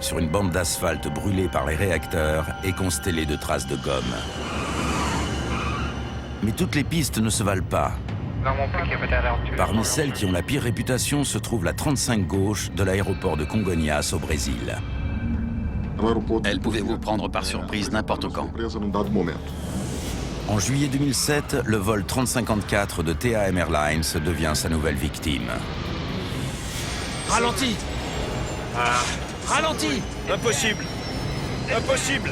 sur une bande d'asphalte brûlée par les réacteurs et constellée de traces de gomme. Mais toutes les pistes ne se valent pas. Parmi celles qui ont la pire réputation se trouve la 35 gauche de l'aéroport de Congonhas au Brésil. Elle pouvait vous prendre par surprise n'importe quand. En juillet 2007, le vol 3054 de TAM Airlines devient sa nouvelle victime. Ralenti! Ralenti! Impossible! Impossible!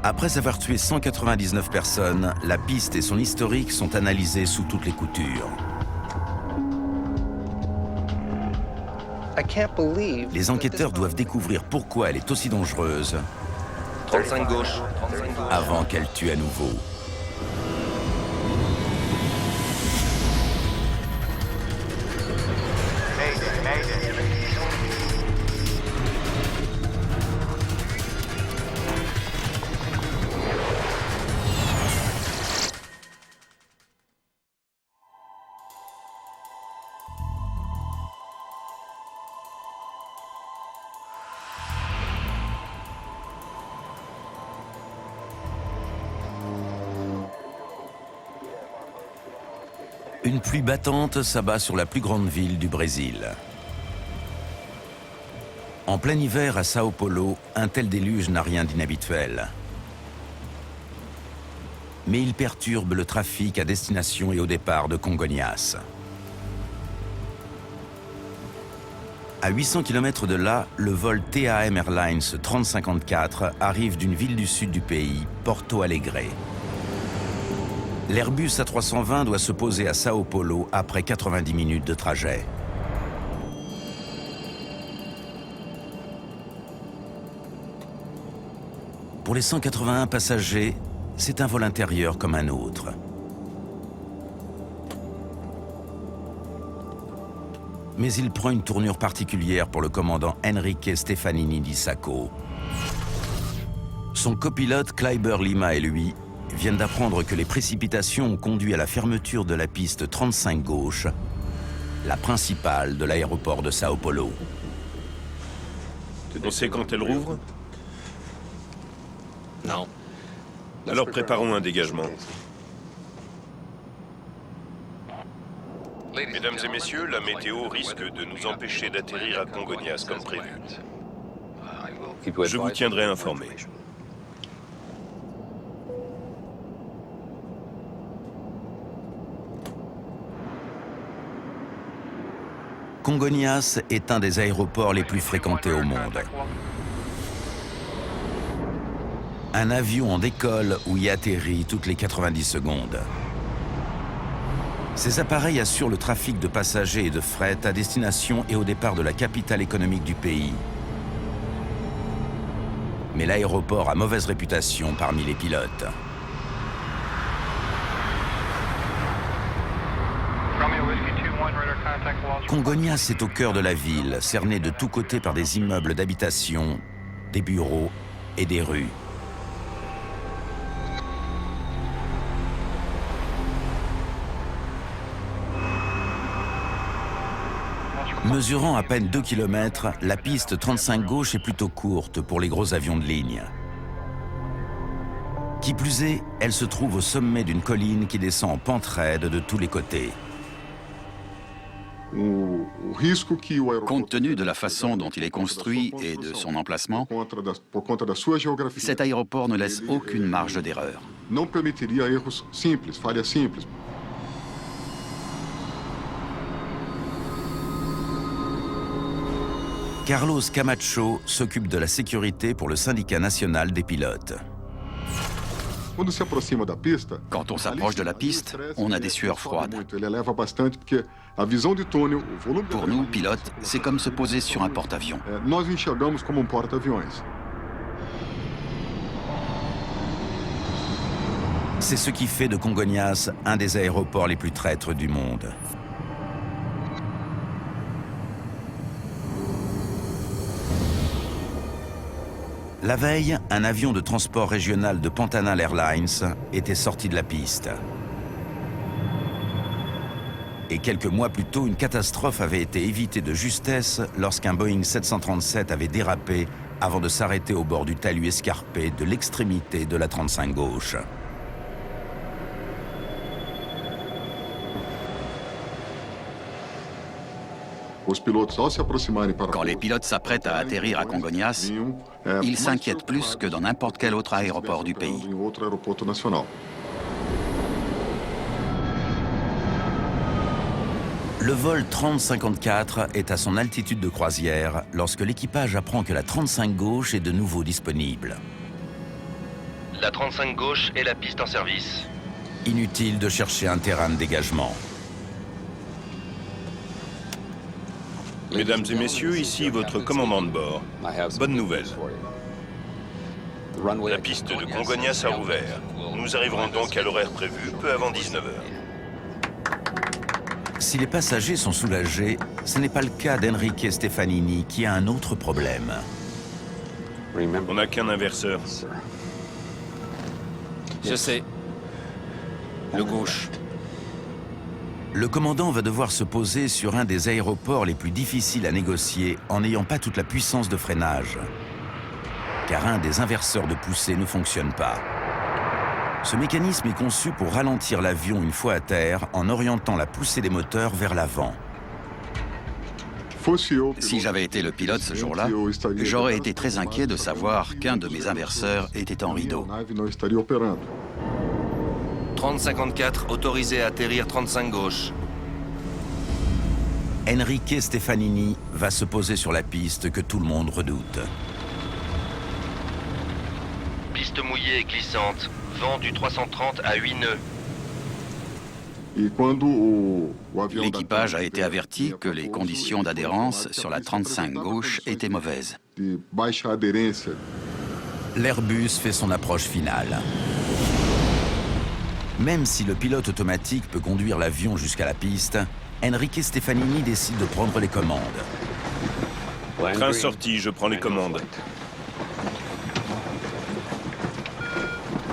Après avoir tué 199 personnes, la piste et son historique sont analysés sous toutes les coutures. Les enquêteurs doivent découvrir pourquoi elle est aussi dangereuse 35 gauche. avant qu'elle tue à nouveau. Une pluie battante s'abat sur la plus grande ville du Brésil. En plein hiver à Sao Paulo, un tel déluge n'a rien d'inhabituel. Mais il perturbe le trafic à destination et au départ de Congonhas. À 800 km de là, le vol TAM Airlines 3054 arrive d'une ville du sud du pays, Porto Alegre. L'Airbus A320 doit se poser à Sao Paulo après 90 minutes de trajet. Pour les 181 passagers, c'est un vol intérieur comme un autre. Mais il prend une tournure particulière pour le commandant Henrique Stefanini di Sacco. Son copilote Kleiber Lima et lui viennent d'apprendre que les précipitations ont conduit à la fermeture de la piste 35 gauche, la principale de l'aéroport de Sao Paulo. On sait quand elle rouvre? Non. Alors préparons un dégagement. Mesdames et messieurs, la météo risque de nous empêcher d'atterrir à Congonhas comme prévu. Je vous tiendrai informé. Congonhas est un des aéroports les plus fréquentés au monde. Un avion en décolle ou y atterrit toutes les 90 secondes. Ces appareils assurent le trafic de passagers et de fret à destination et au départ de la capitale économique du pays. Mais l'aéroport a mauvaise réputation parmi les pilotes. Congonhas est au cœur de la ville, cerné de tous côtés par des immeubles d'habitation, des bureaux et des rues. Mesurant à peine 2 km, la piste 35 gauche est plutôt courte pour les gros avions de ligne. Qui plus est, elle se trouve au sommet d'une colline qui descend en pente raide de tous les côtés. Compte tenu de la façon dont il est construit et de son emplacement, cet aéroport ne laisse aucune marge d'erreur. Carlos Camacho s'occupe de la sécurité pour le syndicat national des pilotes. Quand on s'approche de la piste, on a des sueurs froides. Pour nous, pilotes, c'est comme se poser sur un porte-avions. C'est ce qui fait de Congonhas un des aéroports les plus traîtres du monde. La veille, un avion de transport régional de Pantanal Airlines était sorti de la piste. Et quelques mois plus tôt, une catastrophe avait été évitée de justesse lorsqu'un Boeing 737 avait dérapé avant de s'arrêter au bord du talus escarpé de l'extrémité de la 35 gauche. Quand les pilotes s'apprêtent à atterrir à Congonhas, ils s'inquiètent plus que dans n'importe quel autre aéroport du pays. Le vol 3054 est à son altitude de croisière lorsque l'équipage apprend que la 35 gauche est de nouveau disponible. La 35 gauche est la piste en service. Inutile de chercher un terrain de dégagement. Mesdames et messieurs, ici votre commandant de bord. Bonne nouvelle. La piste de Congonhas a rouvert. Nous arriverons donc à l'horaire prévu, peu avant 19h. Si les passagers sont soulagés, ce n'est pas le cas d'Enrique Stefanini qui a un autre problème. On n'a qu'un inverseur. Je sais. Le gauche. Le commandant va devoir se poser sur un des aéroports les plus difficiles à négocier en n'ayant pas toute la puissance de freinage. Car un des inverseurs de poussée ne fonctionne pas. Ce mécanisme est conçu pour ralentir l'avion une fois à terre en orientant la poussée des moteurs vers l'avant. Si j'avais été le pilote ce jour-là, j'aurais été très inquiet de savoir qu'un de mes inverseurs était en rideau. 3054 autorisé à atterrir 35 gauche. Enrique Stefanini va se poser sur la piste que tout le monde redoute. Piste mouillée et glissante. Vent du 330 à 8 nœuds. L'équipage a été averti que les conditions d'adhérence sur la 35 gauche étaient mauvaises. L'Airbus fait son approche finale. Même si le pilote automatique peut conduire l'avion jusqu'à la piste, Enrique Stefanini décide de prendre les commandes. Train sorti, je prends les commandes.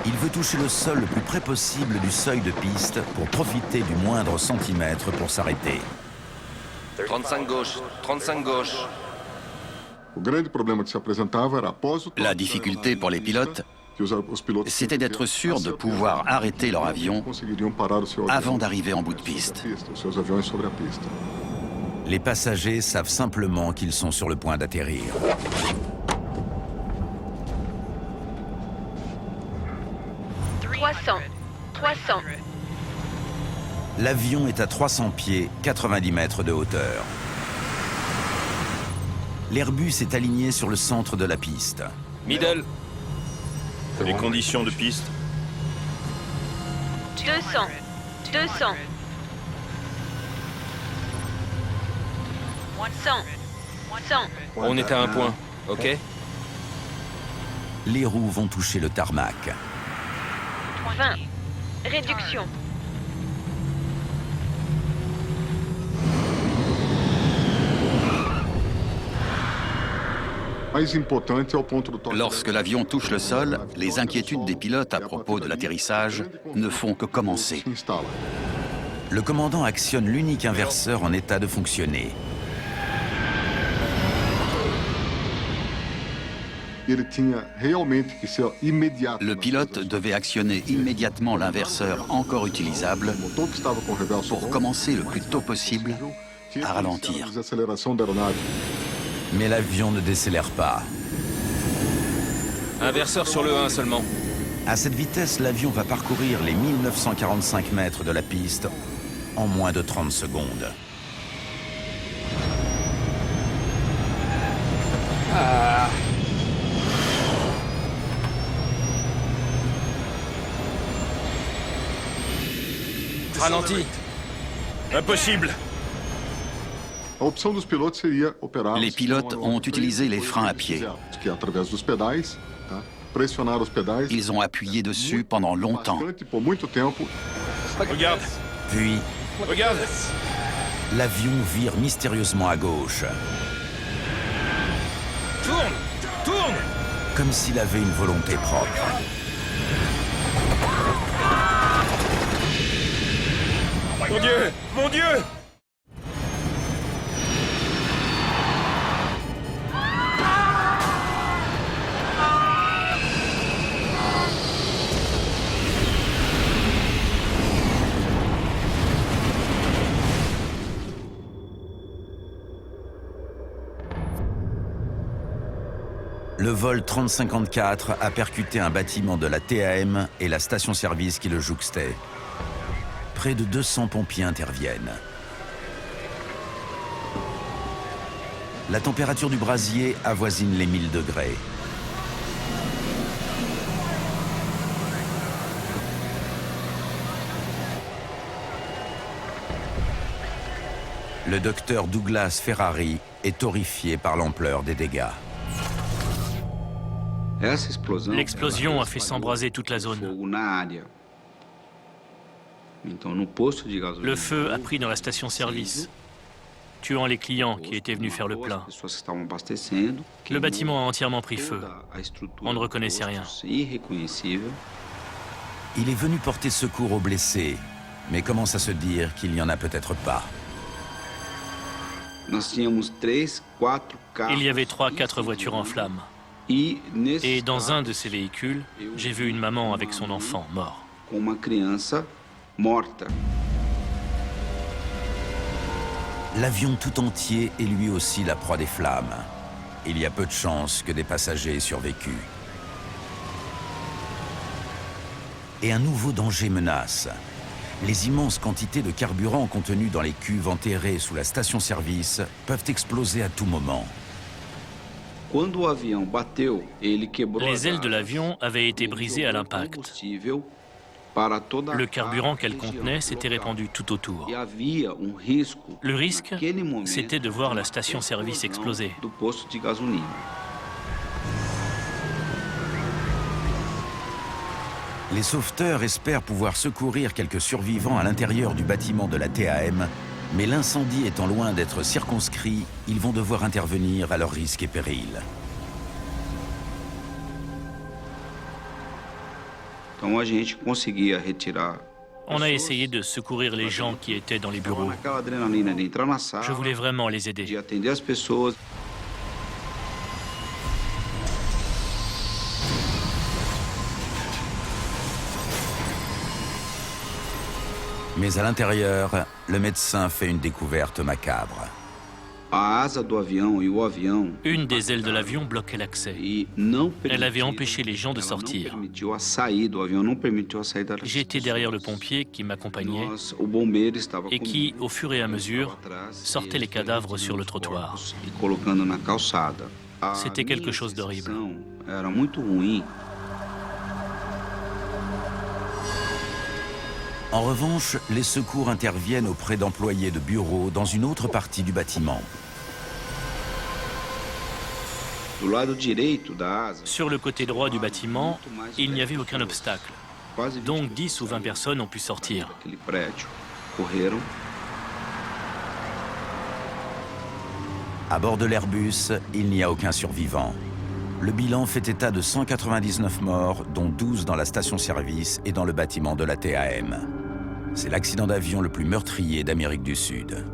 Il veut toucher le sol le plus près possible du seuil de piste pour profiter du moindre centimètre pour s'arrêter. 35 gauche, 35 gauche. La difficulté pour les pilotes, c'était d'être sûr de pouvoir arrêter leur avion avant d'arriver en bout de piste. Les passagers savent simplement qu'ils sont sur le point d'atterrir. L'avion est à 300 pieds, 90 mètres de hauteur. L'Airbus est aligné sur le centre de la piste. Middle. Les conditions de piste. 200. 100. 100. On est à un point, ok? Les roues vont toucher le tarmac. 20. Réduction. Lorsque l'avion touche le sol, les inquiétudes des pilotes à propos de l'atterrissage ne font que commencer. Le commandant actionne l'unique inverseur en état de fonctionner. Le pilote devait actionner immédiatement l'inverseur encore utilisable pour commencer le plus tôt possible à ralentir. Mais l'avion ne décélère pas. Inverseur sur le 1 seulement. À cette vitesse, l'avion va parcourir les 1945 mètres de la piste en moins de 30 secondes. Ralenti. Impossible. Les pilotes ont utilisé les freins à pied. Ils ont appuyé dessus pendant longtemps. Regarde. Puis, Regarde. l'avion vire mystérieusement à gauche, Tourne. Tourne. comme s'il avait une volonté propre. Mon Dieu! Mon Dieu! Le vol 3054 a percuté un bâtiment de la TAM et la station-service qui le jouxtait. Près de 200 pompiers interviennent. La température du brasier avoisine les 1000 degrés. Le docteur Douglas Ferrari est horrifié par l'ampleur des dégâts. L'explosion a fait s'embraser toute la zone. Le feu a pris dans la station-service, tuant les clients qui étaient venus faire le plein. Le bâtiment a entièrement pris feu. On ne reconnaissait rien. Il est venu porter secours aux blessés, mais commence à se dire qu'il n'y en a peut-être pas. Il y avait 3-4 voitures en flammes. Et dans un de ces véhicules, j'ai vu une maman avec son enfant mort. L'avion tout entier est lui aussi la proie des flammes. Il y a peu de chances que des passagers aient survécu. Et un nouveau danger menace. Les immenses quantités de carburant contenues dans les cuves enterrées sous la station-service peuvent exploser à tout moment. Les ailes de l'avion avaient été brisées à l'impact. Le carburant qu'elle contenait s'était répandu tout autour. Le risque, c'était de voir la station-service exploser. Les sauveteurs espèrent pouvoir secourir quelques survivants à l'intérieur du bâtiment de la TAM, mais l'incendie étant loin d'être circonscrit, ils vont devoir intervenir à leur risque et péril. On a essayé de secourir les gens qui étaient dans les bureaux. Je voulais vraiment les aider. Mais à l'intérieur, le médecin fait une découverte macabre. Une des ailes de l'avion bloquait l'accès. Elle avait empêché les gens de sortir. J'étais derrière le pompier qui m'accompagnait et qui, au fur et à mesure, sortait les cadavres sur le trottoir. C'était quelque chose d'horrible. En revanche, les secours interviennent auprès d'employés de bureau dans une autre partie du bâtiment. Sur le côté droit du bâtiment, il n'y avait aucun obstacle. Donc 10 ou 20 personnes ont pu sortir. À bord de l'Airbus, il n'y a aucun survivant. Le bilan fait état de 199 morts, dont 12 dans la station-service et dans le bâtiment de la TAM. C'est l'accident d'avion le plus meurtrier d'Amérique du Sud.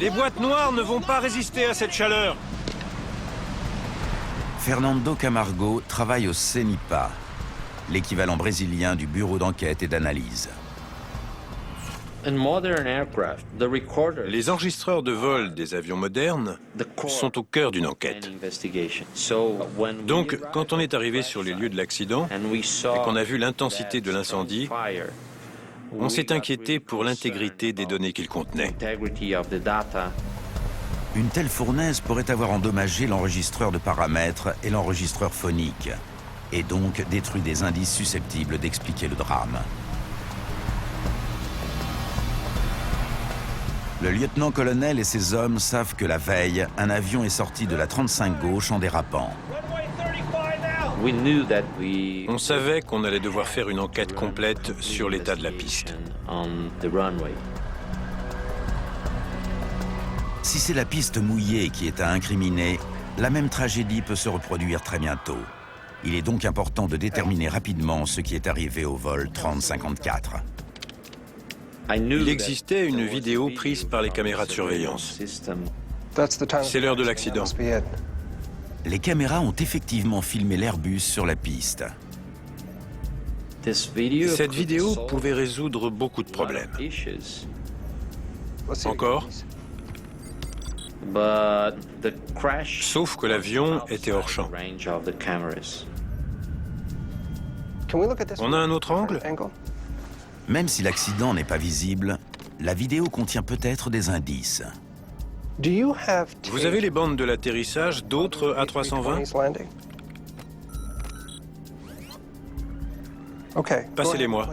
Les boîtes noires ne vont pas résister à cette chaleur. Fernando Camargo travaille au CENIPA, l'équivalent brésilien du bureau d'enquête et d'analyse. Les enregistreurs de vol des avions modernes sont au cœur d'une enquête. Donc, quand on est arrivé sur les lieux de l'accident et qu'on a vu l'intensité de l'incendie, on s'est inquiété pour l'intégrité des données qu'il contenait. Une telle fournaise pourrait avoir endommagé l'enregistreur de paramètres et l'enregistreur phonique, et donc détruit des indices susceptibles d'expliquer le drame. Le lieutenant-colonel et ses hommes savent que la veille, un avion est sorti de la 35 gauche en dérapant. On savait qu'on allait devoir faire une enquête complète sur l'état de la piste. Si c'est la piste mouillée qui est à incriminer, la même tragédie peut se reproduire très bientôt. Il est donc important de déterminer rapidement ce qui est arrivé au vol 3054. Il existait une vidéo prise par les caméras de surveillance. C'est l'heure de l'accident. Les caméras ont effectivement filmé l'Airbus sur la piste. Cette vidéo pouvait résoudre beaucoup de problèmes. Encore? Sauf que l'avion était hors champ. On a un autre angle? Même si l'accident n'est pas visible, la vidéo contient peut-être des indices. Vous avez les bandes de l'atterrissage d'autres A320? Passez-les-moi.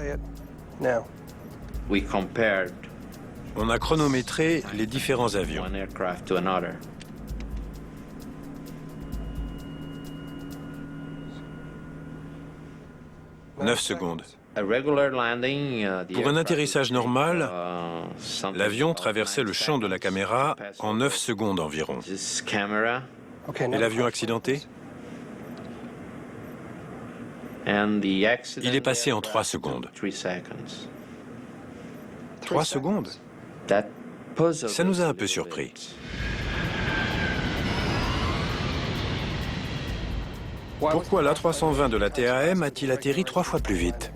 On a chronométré les différents avions. « 9 secondes. Pour un atterrissage normal, l'avion traversait le champ de la caméra en 9 secondes environ. Et l'avion accidenté? Il est passé en 3 secondes. 3 secondes? Ça nous a un peu surpris. Pourquoi l'A320 de la TAM a-t-il atterri 3 fois plus vite?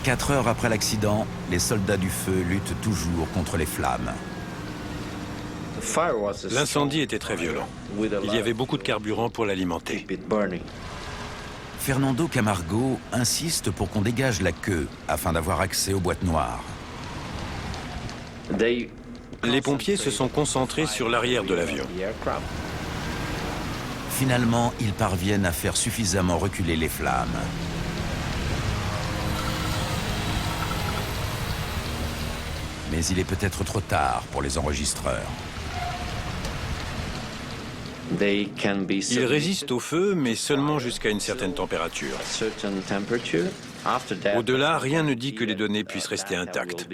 Quatre heures après l'accident, les soldats du feu luttent toujours contre les flammes. L'incendie était très violent. Il y avait beaucoup de carburant pour l'alimenter. Fernando Camargo insiste pour qu'on dégage la queue afin d'avoir accès aux boîtes noires. Les pompiers se sont concentrés sur l'arrière de l'avion. Finalement, ils parviennent à faire suffisamment reculer les flammes. Mais il est peut-être trop tard pour les enregistreurs. Ils résistent au feu, mais seulement jusqu'à une certaine température. Au-delà, rien ne dit que les données puissent rester intactes.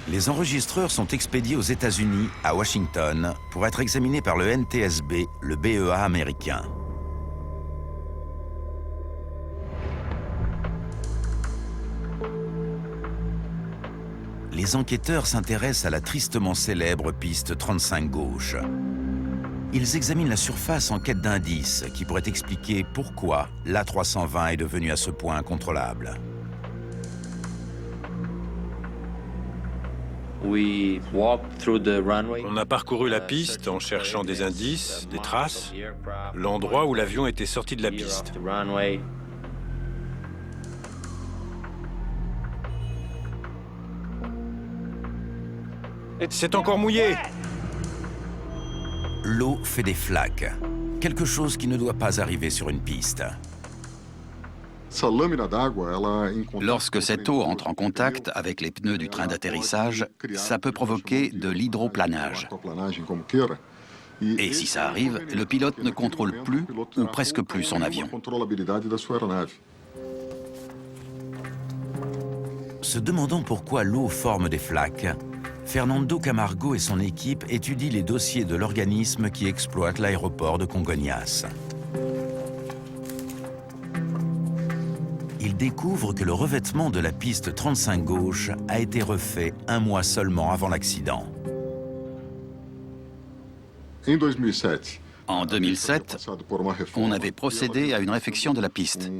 Les enregistreurs sont expédiés aux États-Unis, à Washington, pour être examinés par le NTSB, le BEA américain. Les enquêteurs s'intéressent à la tristement célèbre piste 35 gauche. Ils examinent la surface en quête d'indices qui pourraient expliquer pourquoi l'A320 est devenue à ce point incontrôlable. On a parcouru la piste en cherchant des indices, des traces, l'endroit où l'avion était sorti de la piste. C'est encore mouillé! L'eau fait des flaques, quelque chose qui ne doit pas arriver sur une piste. Lorsque cette eau entre en contact avec les pneus du train d'atterrissage, ça peut provoquer de l'hydroplanage. Et si ça arrive, le pilote ne contrôle plus ou presque plus son avion. Se demandant pourquoi l'eau forme des flaques, Fernando Camargo et son équipe étudient les dossiers de l'organisme qui exploite l'aéroport de Congonhas. Ils découvrent que le revêtement de la piste 35 gauche a été refait un mois seulement avant l'accident. En 2007, on avait procédé à une réfection de la piste.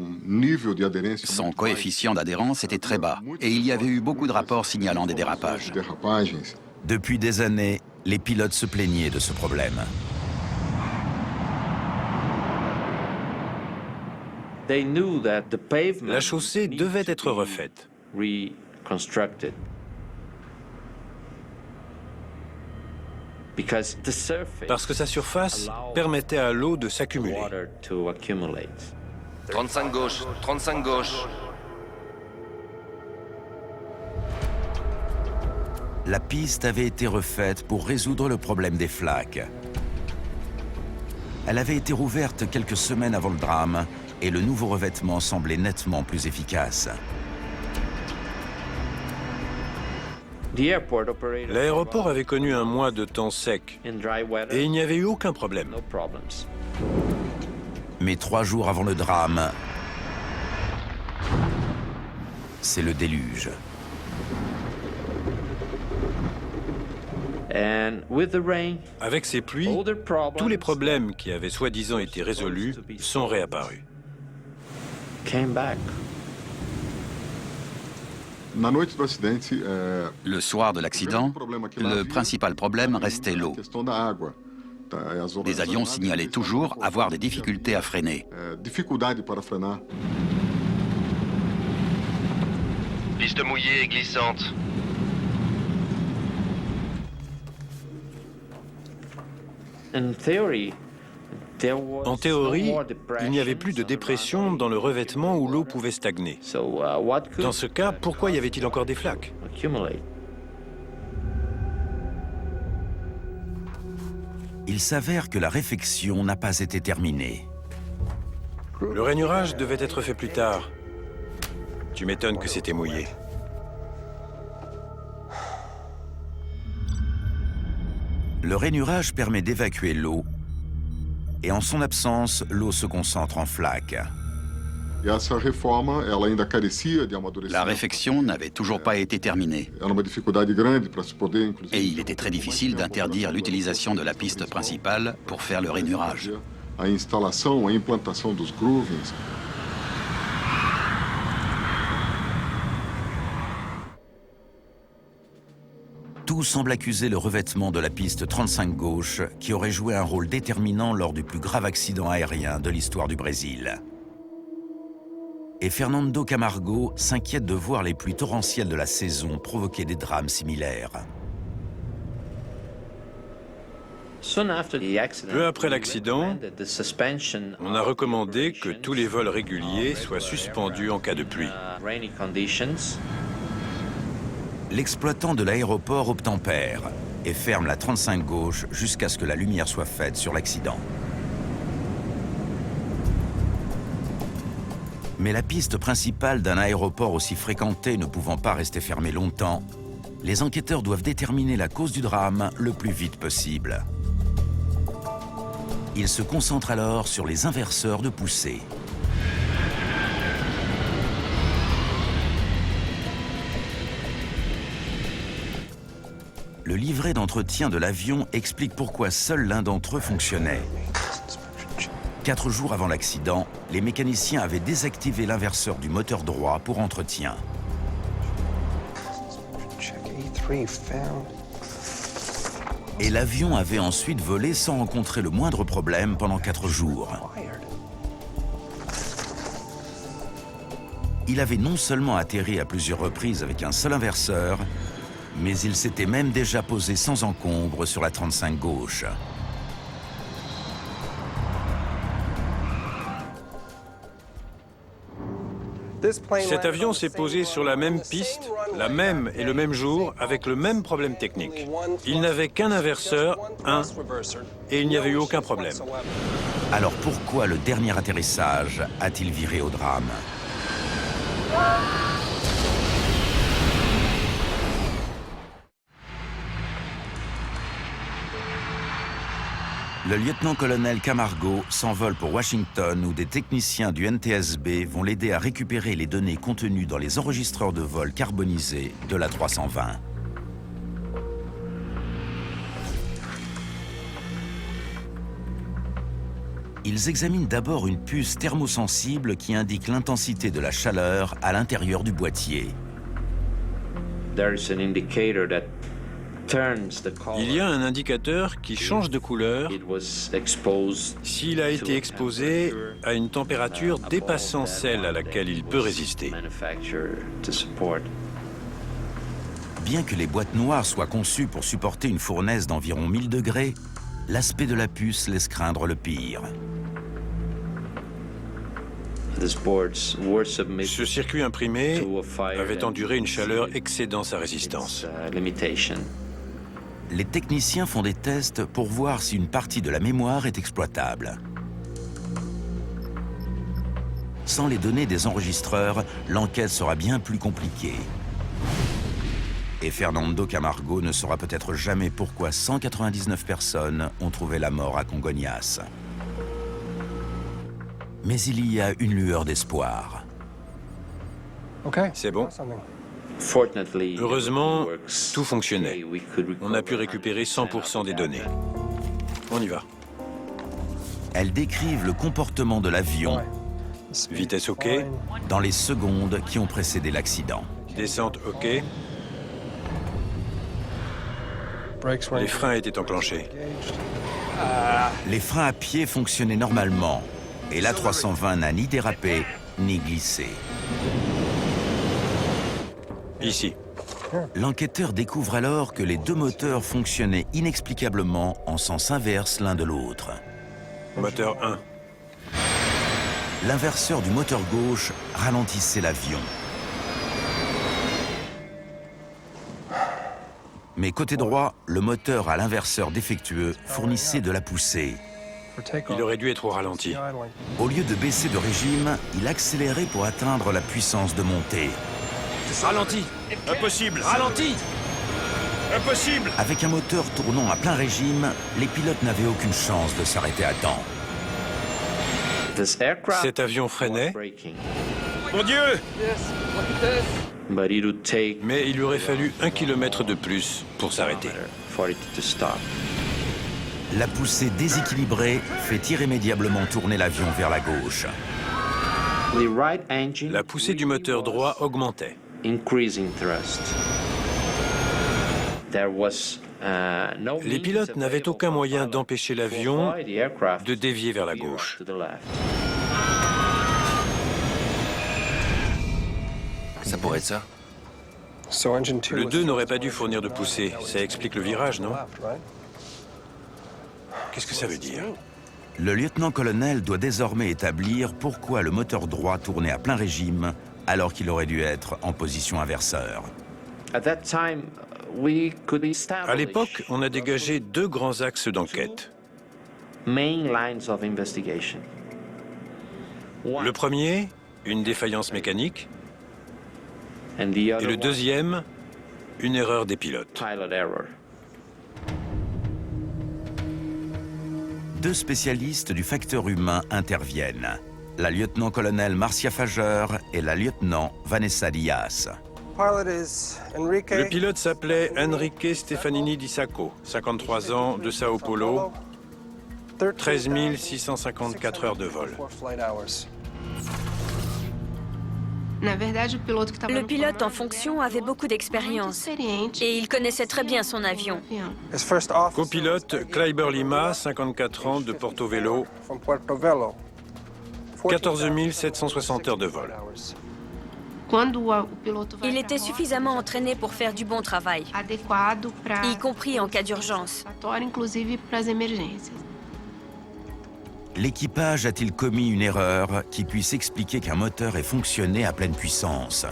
Son coefficient d'adhérence était très bas et il y avait eu beaucoup de rapports signalant des dérapages. Depuis des années, les pilotes se plaignaient de ce problème. La chaussée devait être refaite. Parce que sa surface permettait à l'eau de s'accumuler. 35 gauche, 35 gauche. La piste avait été refaite pour résoudre le problème des flaques. Elle avait été rouverte quelques semaines avant le drame et le nouveau revêtement semblait nettement plus efficace. L'aéroport avait connu un mois de temps sec et il n'y avait eu aucun problème. Mais 3 jours avant le drame, c'est le déluge. Avec ces pluies, tous les problèmes qui avaient soi-disant été résolus sont réapparus. Le soir de l'accident, le principal problème restait l'eau. Les avions signalaient toujours avoir des difficultés à freiner. Piste mouillée et glissante. En théorie, il n'y avait plus de dépression dans le revêtement où l'eau pouvait stagner. Dans ce cas, pourquoi y avait-il encore des flaques? Il s'avère que la réfection n'a pas été terminée. Le rainurage devait être fait plus tard. Tu m'étonnes que c'était mouillé. Le rainurage permet d'évacuer l'eau, et en son absence, l'eau se concentre en flaques. La réfection n'avait toujours pas été terminée. Et il était très difficile d'interdire l'utilisation de la piste principale pour faire le rainurage. Tout semble accuser le revêtement de la piste 35 gauche qui aurait joué un rôle déterminant lors du plus grave accident aérien de l'histoire du Brésil. Et Fernando Camargo s'inquiète de voir les pluies torrentielles de la saison provoquer des drames similaires. Peu après l'accident, on a recommandé que tous les vols réguliers soient suspendus en cas de pluie. L'exploitant de l'aéroport obtempère et ferme la 35 gauche jusqu'à ce que la lumière soit faite sur l'accident. Mais la piste principale d'un aéroport aussi fréquenté ne pouvant pas rester fermée longtemps, les enquêteurs doivent déterminer la cause du drame le plus vite possible. Ils se concentrent alors sur les inverseurs de poussée. Le livret d'entretien de l'avion explique pourquoi seul l'un d'entre eux fonctionnait. 4 jours avant l'accident, les mécaniciens avaient désactivé l'inverseur du moteur droit pour entretien. Et l'avion avait ensuite volé sans rencontrer le moindre problème pendant 4 jours. Il avait non seulement atterri à plusieurs reprises avec un seul inverseur, mais il s'était même déjà posé sans encombre sur la 35 gauche. Cet avion s'est posé sur la même piste, la même et le même jour, avec le même problème technique. Il n'avait qu'un inverseur, et il n'y avait eu aucun problème. Alors pourquoi le dernier atterrissage a-t-il viré au drame ? Le lieutenant-colonel Camargo s'envole pour Washington où des techniciens du NTSB vont l'aider à récupérer les données contenues dans les enregistreurs de vol carbonisés de la 320. Ils examinent d'abord une puce thermosensible qui indique l'intensité de la chaleur à l'intérieur du boîtier. Il y a un indicateur qui change de couleur s'il a été exposé à une température dépassant celle à laquelle il peut résister. Bien que les boîtes noires soient conçues pour supporter une fournaise d'environ 1000 degrés, l'aspect de la puce laisse craindre le pire. Ce circuit imprimé avait enduré une chaleur excédant sa résistance. Les techniciens font des tests pour voir si une partie de la mémoire est exploitable. Sans les données des enregistreurs, l'enquête sera bien plus compliquée. Et Fernando Camargo ne saura peut-être jamais pourquoi 199 personnes ont trouvé la mort à Congonhas. Mais il y a une lueur d'espoir. C'est bon. Heureusement, tout fonctionnait. On a pu récupérer 100% des données. On y va. Elles décrivent le comportement de l'avion Vitesse OK. dans les secondes qui ont précédé l'accident. Descente OK. Les freins étaient enclenchés. Les freins à pied fonctionnaient normalement et l'A320 n'a ni dérapé ni glissé. Ici. L'enquêteur découvre alors que les deux moteurs fonctionnaient inexplicablement en sens inverse l'un de l'autre. Moteur 1. L'inverseur du moteur gauche ralentissait l'avion. Mais côté droit, le moteur à l'inverseur défectueux fournissait de la poussée. Il aurait dû être au ralenti. Au lieu de baisser de régime, il accélérait pour atteindre la puissance de montée. Ralenti. Impossible. Ralenti. Impossible. Avec un moteur tournant à plein régime, les pilotes n'avaient aucune chance de s'arrêter à temps. Cet avion freinait. Mon Dieu! Mais il lui aurait fallu 1 kilomètre de plus pour s'arrêter. La poussée déséquilibrée fait irrémédiablement tourner l'avion vers la gauche. La poussée du moteur droit augmentait. Les pilotes n'avaient aucun moyen d'empêcher l'avion de dévier vers la gauche. Ça pourrait être ça. Le 2 n'aurait pas dû fournir de poussée. Ça explique le virage, non? Qu'est-ce que ça veut dire? Le lieutenant-colonel doit désormais établir pourquoi le moteur droit tournait à plein régime alors qu'il aurait dû être en position inverseur. À l'époque, on a dégagé 2 grands axes d'enquête. Le premier, une défaillance mécanique, et le deuxième, une erreur des pilotes. Deux spécialistes du facteur humain interviennent, la lieutenant-colonel Marcia Fager et la lieutenant Vanessa Diaz. Le pilote s'appelait Enrique Stefanini Di Sacco, 53 ans, de Sao Paulo, 13 654 heures de vol. Le pilote en fonction avait beaucoup d'expérience et il connaissait très bien son avion. Copilote Kleiber Lima, 54 ans, de Porto-Velo, 14 760 heures de vol. Il était suffisamment entraîné pour faire du bon travail, y compris en cas d'urgence. L'équipage a-t-il commis une erreur qui puisse expliquer qu'un moteur ait fonctionné à pleine puissance?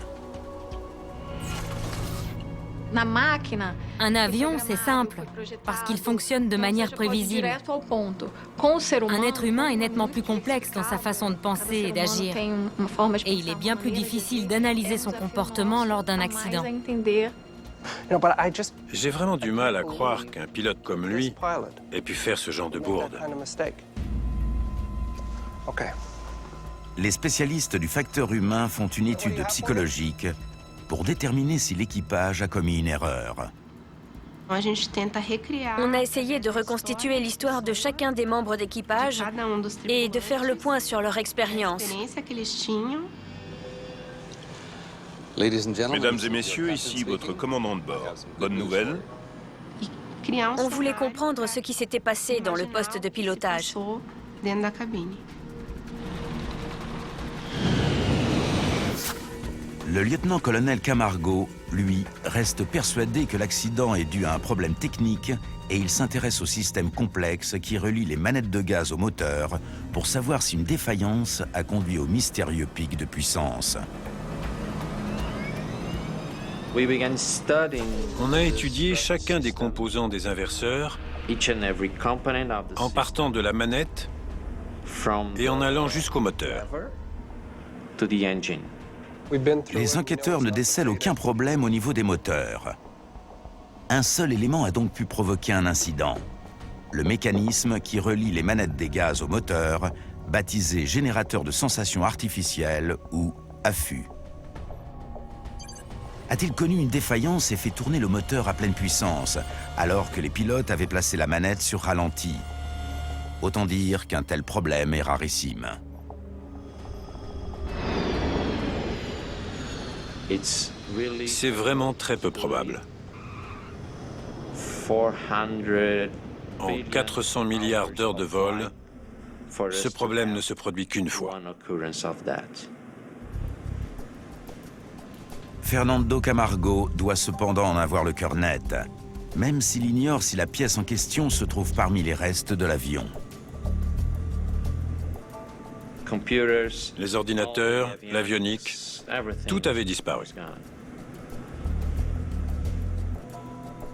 Un avion, c'est simple, parce qu'il fonctionne de manière prévisible. Un être humain est nettement plus complexe dans sa façon de penser et d'agir. Et il est bien plus difficile d'analyser son comportement lors d'un accident. J'ai vraiment du mal à croire qu'un pilote comme lui ait pu faire ce genre de bourde. Les spécialistes du facteur humain font une étude psychologique pour déterminer si l'équipage a commis une erreur. On a essayé de reconstituer l'histoire de chacun des membres d'équipage et de faire le point sur leur expérience. Mesdames et messieurs, ici votre commandant de bord. Bonne nouvelle? On voulait comprendre ce qui s'était passé dans le poste de pilotage. Le lieutenant-colonel Camargo, lui, reste persuadé que l'accident est dû à un problème technique et il s'intéresse au système complexe qui relie les manettes de gaz au moteur pour savoir si une défaillance a conduit au mystérieux pic de puissance. On a étudié chacun des composants des inverseurs en partant de la manette et en allant jusqu'au moteur. Les enquêteurs ne décèlent aucun problème au niveau des moteurs. Un seul élément a donc pu provoquer un incident. Le mécanisme qui relie les manettes des gaz au moteur, baptisé générateur de sensations artificielles ou AFU. A-t-il connu une défaillance et fait tourner le moteur à pleine puissance, alors que les pilotes avaient placé la manette sur ralenti? Autant dire qu'un tel problème est rarissime. C'est vraiment très peu probable. En 400 milliards d'heures de vol, ce problème ne se produit qu'une fois. Fernando Camargo doit cependant en avoir le cœur net, même s'il ignore si la pièce en question se trouve parmi les restes de l'avion. Les ordinateurs, l'avionique, tout avait disparu.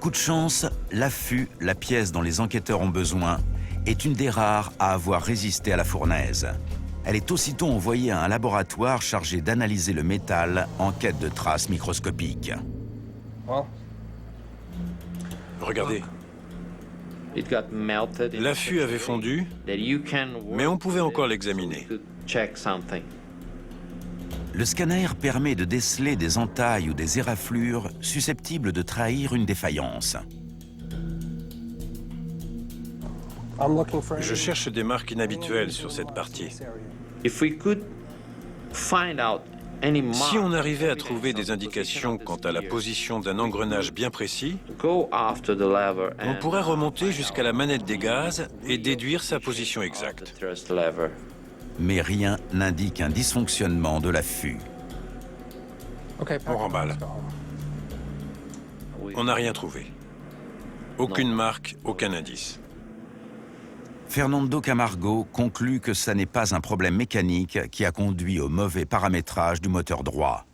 Coup de chance, l'AFU, la pièce dont les enquêteurs ont besoin, est une des rares à avoir résisté à la fournaise. Elle est aussitôt envoyée à un laboratoire chargé d'analyser le métal en quête de traces microscopiques. Regardez. L'affût avait fondu, mais on pouvait encore l'examiner. Le scanner permet de déceler des entailles ou des éraflures susceptibles de trahir une défaillance. Je cherche des marques inhabituelles sur cette partie. Si on arrivait à trouver des indications quant à la position d'un engrenage bien précis, on pourrait remonter jusqu'à la manette des gaz et déduire sa position exacte. Mais rien n'indique un dysfonctionnement de l'affût. On remballe. On n'a rien trouvé. Aucune marque, aucun indice. Fernando Camargo conclut que ce n'est pas un problème mécanique qui a conduit au mauvais paramétrage du moteur droit.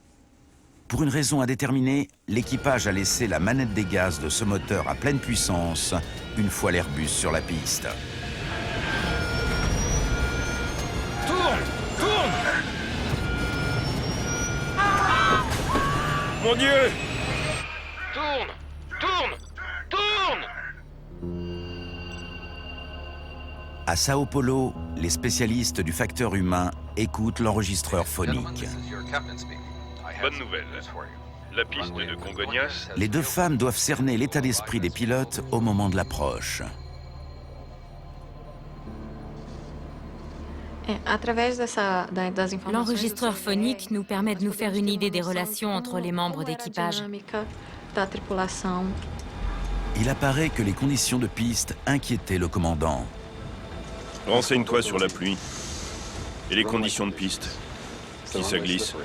Pour une raison indéterminée, l'équipage a laissé la manette des gaz de ce moteur à pleine puissance une fois l'Airbus sur la piste. Tourne! Tourne! Mon Dieu! Tourne! Tourne! Tourne! À Sao Paulo, les spécialistes du facteur humain écoutent l'enregistreur phonique. Bonne nouvelle. La piste de Congonhas... Les deux femmes doivent cerner l'état d'esprit des pilotes au moment de l'approche. L'enregistreur phonique nous permet de nous faire une idée des relations entre les membres d'équipage. Il apparaît que les conditions de piste inquiétaient le commandant. Renseigne-toi sur la pluie et les conditions de piste. Si ça glisse.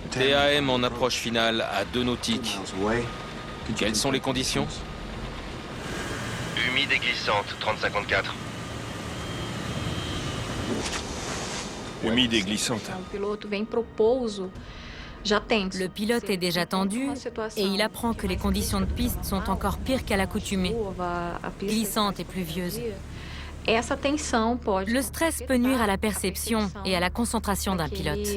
TAM en approche finale à 2 nautiques. Quelles sont les conditions? Humide et glissante, 30-54. Humide et glissante. Le pilote est déjà tendu et il apprend que les conditions de piste sont encore pires qu'à l'accoutumée, glissantes et pluvieuses. Le stress peut nuire à la perception et à la concentration d'un pilote.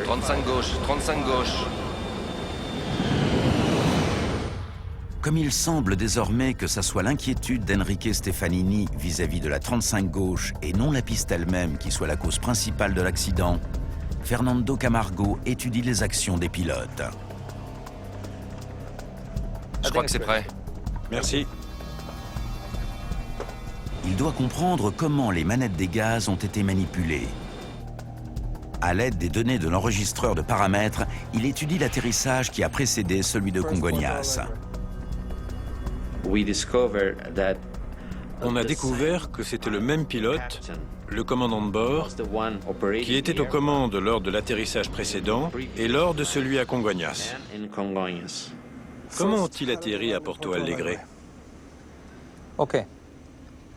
35 gauche, 35 gauche. Comme il semble désormais que ça soit l'inquiétude d'Enrique Stefanini vis-à-vis de la 35 gauche et non la piste elle-même qui soit la cause principale de l'accident, Fernando Camargo étudie les actions des pilotes. Je crois que c'est prêt. Merci. Il doit comprendre comment les manettes des gaz ont été manipulées. À l'aide des données de l'enregistreur de paramètres, il étudie l'atterrissage qui a précédé celui de Congonhas. On a découvert que c'était le même pilote, le commandant de bord, qui était aux commandes lors de l'atterrissage précédent et lors de celui à Congonhas. Comment ont-ils atterri à Porto Alegre?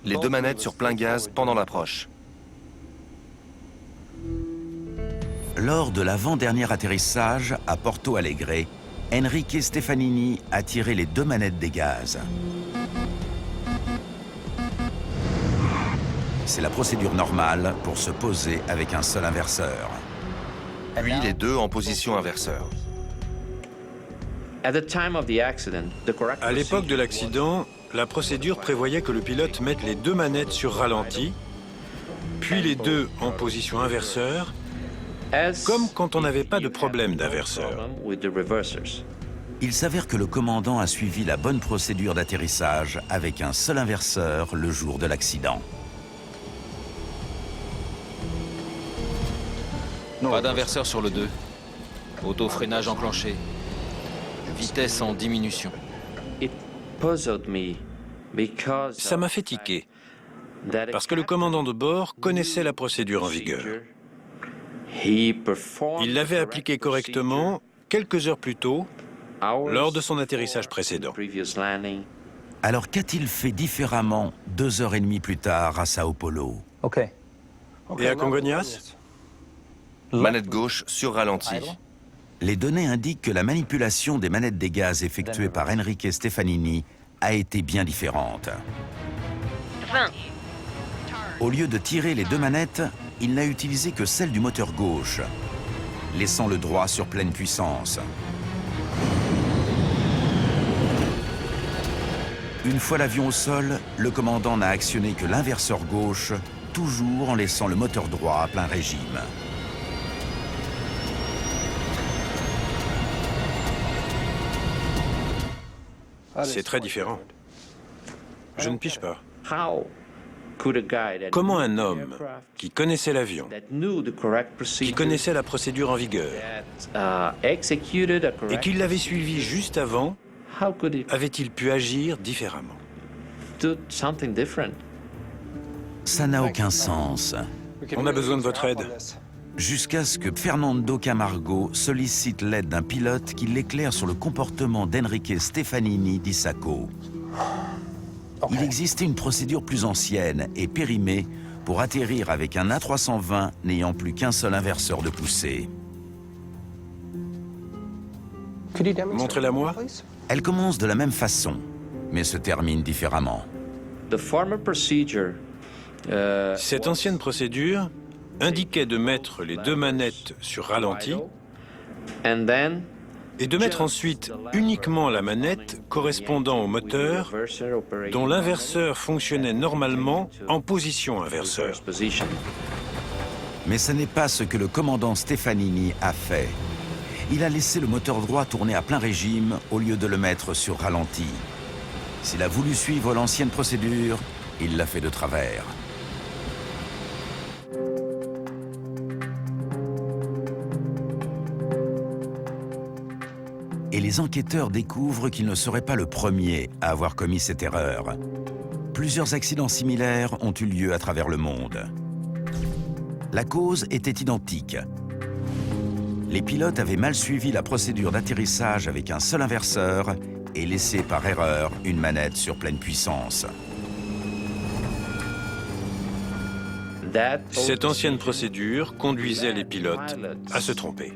Les 2 manettes sur plein gaz pendant l'approche. Lors de l'avant-dernier atterrissage à Porto Alegre, Enrique Stefanini a tiré les 2 manettes des gaz. C'est la procédure normale pour se poser avec un seul inverseur. puis les deux en position inverseur. À l'époque de l'accident, la procédure prévoyait que le pilote mette les deux manettes sur ralenti, puis les deux en position inverseur, comme quand on n'avait pas de problème d'inverseur. Il s'avère que le commandant a suivi la bonne procédure d'atterrissage avec un seul inverseur le jour de l'accident. Pas d'inverseur sur le 2. Auto-freinage enclenché. Vitesse en diminution. Ça m'a fait tiquer, parce que le commandant de bord connaissait la procédure en vigueur. Il l'avait appliquée correctement quelques heures plus tôt, lors de son atterrissage précédent. Alors qu'a-t-il fait différemment 2h30 plus tard à Sao Paulo? Et à Congonhas? Manette gauche sur ralenti. Les données indiquent que la manipulation des manettes des gaz effectuée par Enrique Stefanini a été bien différente. 20. Au lieu de tirer les deux manettes, il n'a utilisé que celle du moteur gauche, laissant le droit sur pleine puissance. Une fois l'avion au sol, le commandant n'a actionné que l'inverseur gauche, toujours en laissant le moteur droit à plein régime. C'est très différent. Je ne pige pas. Comment un homme qui connaissait l'avion, qui connaissait la procédure en vigueur, et qui l'avait suivie juste avant, avait-il pu agir différemment? Ça n'a aucun sens. On a besoin de votre aide. Jusqu'à ce que Fernando Camargo sollicite l'aide d'un pilote qui l'éclaire sur le comportement d'Enrique Stefanini d'Issaco. Il existait une procédure plus ancienne et périmée pour atterrir avec un A320 n'ayant plus qu'un seul inverseur de poussée. Montrez-la-moi. Elle commence de la même façon, mais se termine différemment. Cette ancienne procédure indiquait de mettre les deux manettes sur ralenti et de mettre ensuite uniquement la manette correspondant au moteur dont l'inverseur fonctionnait normalement en position inverseur. Mais ce n'est pas ce que le commandant Stefanini a fait. Il a laissé le moteur droit tourner à plein régime au lieu de le mettre sur ralenti. S'il a voulu suivre l'ancienne procédure, il l'a fait de travers. Et les enquêteurs découvrent qu'il ne serait pas le premier à avoir commis cette erreur. Plusieurs accidents similaires ont eu lieu à travers le monde. La cause était identique. Les pilotes avaient mal suivi la procédure d'atterrissage avec un seul inverseur et laissé par erreur une manette sur pleine puissance. Cette ancienne procédure conduisait les pilotes à se tromper.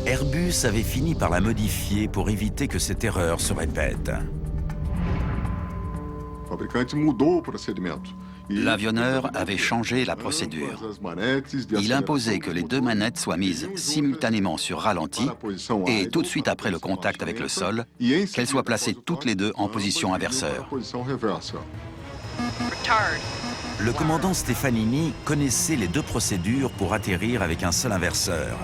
Airbus avait fini par la modifier pour éviter que cette erreur se répète. L'avionneur avait changé la procédure. Il imposait que les deux manettes soient mises simultanément sur ralenti et tout de suite après le contact avec le sol, qu'elles soient placées toutes les deux en position inverseur. Le commandant Stefanini connaissait les deux procédures pour atterrir avec un seul inverseur.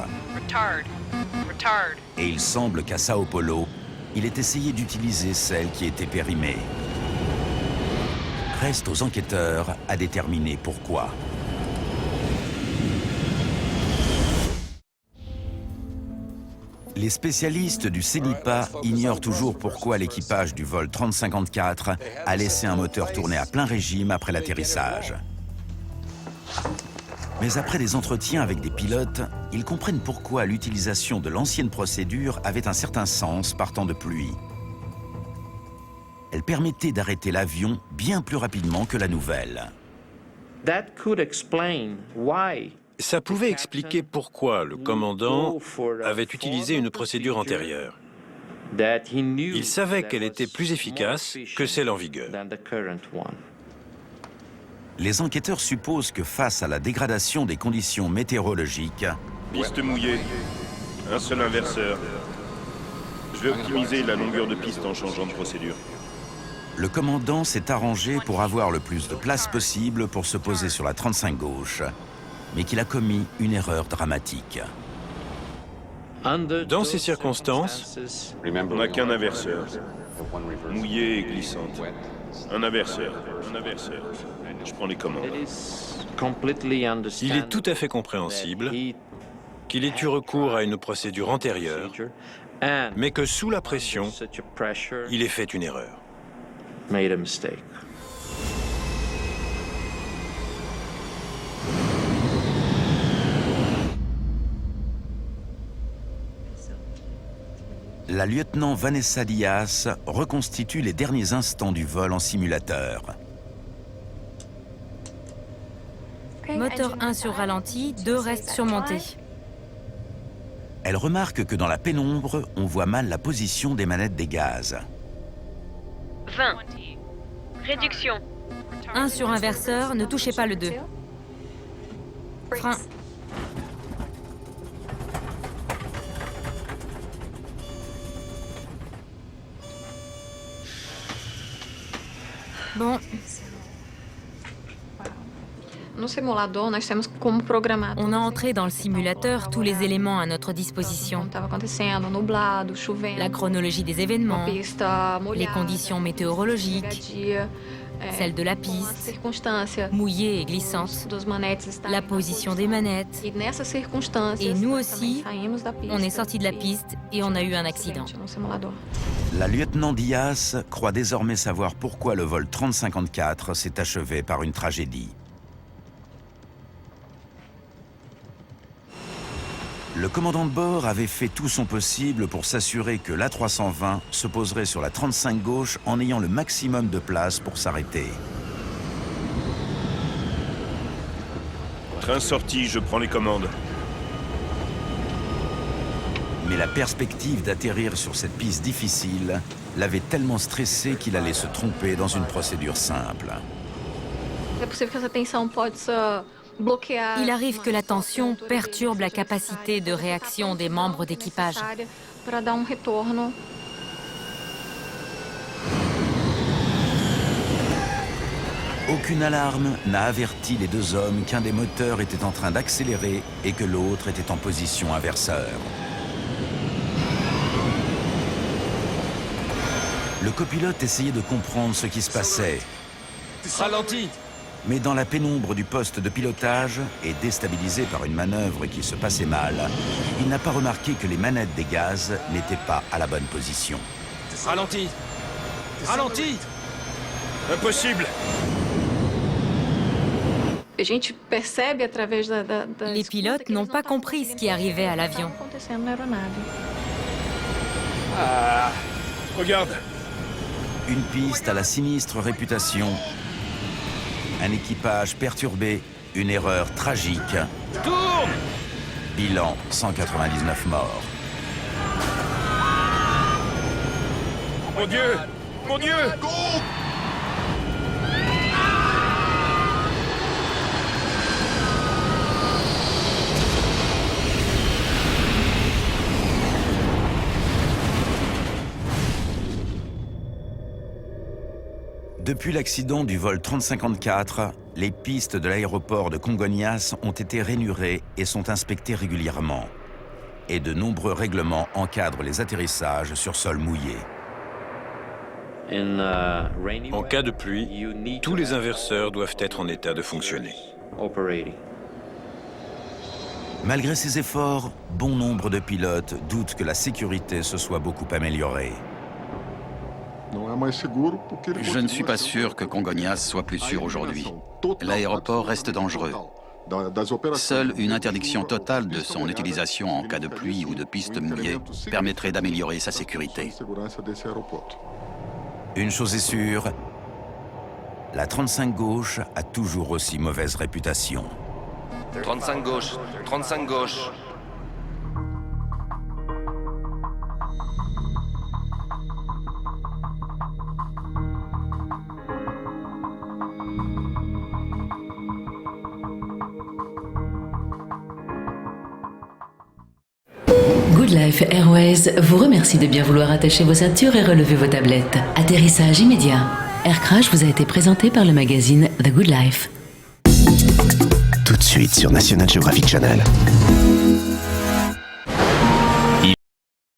Et il semble qu'à Sao Paulo, il ait essayé d'utiliser celle qui était périmée. Reste aux enquêteurs à déterminer pourquoi. Les spécialistes du CENIPA ignorent toujours pourquoi l'équipage du vol 3054 a laissé un moteur tourner à plein régime après l'atterrissage. Mais après des entretiens avec des pilotes, ils comprennent pourquoi l'utilisation de l'ancienne procédure avait un certain sens partant de pluie. Elle permettait d'arrêter l'avion bien plus rapidement que la nouvelle. Ça pouvait expliquer pourquoi le commandant avait utilisé une procédure antérieure. Il savait qu'elle était plus efficace que celle en vigueur. Les enquêteurs supposent que face à la dégradation des conditions météorologiques, Piste mouillée. Un seul inverseur. Je vais optimiser la longueur de piste en changeant de procédure. le commandant s'est arrangé pour avoir le plus de place possible pour se poser sur la 35 gauche, mais qu'il a commis une erreur dramatique. Dans ces circonstances, On n'a qu'un inverseur. Mouillée et glissante. Un inverseur. Je prends les commandes. il est tout à fait compréhensible qu'il ait eu recours à une procédure antérieure, mais que sous la pression, il ait fait une erreur. La lieutenant Vanessa Diaz reconstitue les derniers instants du vol en simulateur. Moteur 1 sur ralenti, 2 restent surmontés. Elle remarque que dans la pénombre, on voit mal la position des manettes des gaz. 20. Réduction. 1 sur inverseur, ne touchez pas le 2. Frein. Bon, on a entré dans le simulateur tous les éléments à notre disposition. La chronologie des événements, les conditions météorologiques, celle de la piste, mouillée et glissante, la position des manettes. Et nous aussi, on est sortis de la piste et on a eu un accident. La lieutenant Diaz croit désormais savoir pourquoi le vol 3054 s'est achevé par une tragédie. Le commandant de bord avait fait tout son possible pour s'assurer que l'A320 se poserait sur la 35 gauche en ayant le maximum de place pour s'arrêter. Train sorti, je prends les commandes. Mais la perspective d'atterrir sur cette piste difficile l'avait tellement stressé qu'il allait se tromper dans une procédure simple. Il arrive que la tension perturbe la capacité de réaction des membres d'équipage. Aucune alarme n'a averti les deux hommes qu'un des moteurs était en train d'accélérer et que l'autre était en position inverseur. Le copilote essayait de comprendre ce qui se passait. Ralenti! Mais dans la pénombre du poste de pilotage, et déstabilisé par une manœuvre qui se passait mal, il n'a pas remarqué que les manettes des gaz n'étaient pas à la bonne position. Ralenti! Ralenti! Impossible! Les pilotes n'ont pas compris ce qui arrivait à l'avion. Regarde! Une piste à la sinistre réputation, un équipage perturbé, une erreur tragique. Tourne! Bilan 199 morts. Mon Dieu! Mon Dieu! Depuis l'accident du vol 3054, les pistes de l'aéroport de Congonhas ont été rainurées et sont inspectées régulièrement. Et de nombreux règlements encadrent les atterrissages sur sol mouillé. En cas de pluie, tous les inverseurs doivent être en état de fonctionner. Malgré ces efforts, bon nombre de pilotes doutent que la sécurité se soit beaucoup améliorée. Je ne suis pas sûr que Congonhas soit plus sûr aujourd'hui. L'aéroport reste dangereux. Seule une interdiction totale de son utilisation en cas de pluie ou de piste mouillée permettrait d'améliorer sa sécurité. Une chose est sûre, la 35 gauche a toujours aussi mauvaise réputation. 35 gauche, 35 gauche. Good Life Airways vous remercie de bien vouloir attacher vos ceintures et relever vos tablettes. Atterrissage immédiat. Air Crash vous a été présenté par le magazine The Good Life. Tout de suite sur National Geographic Channel.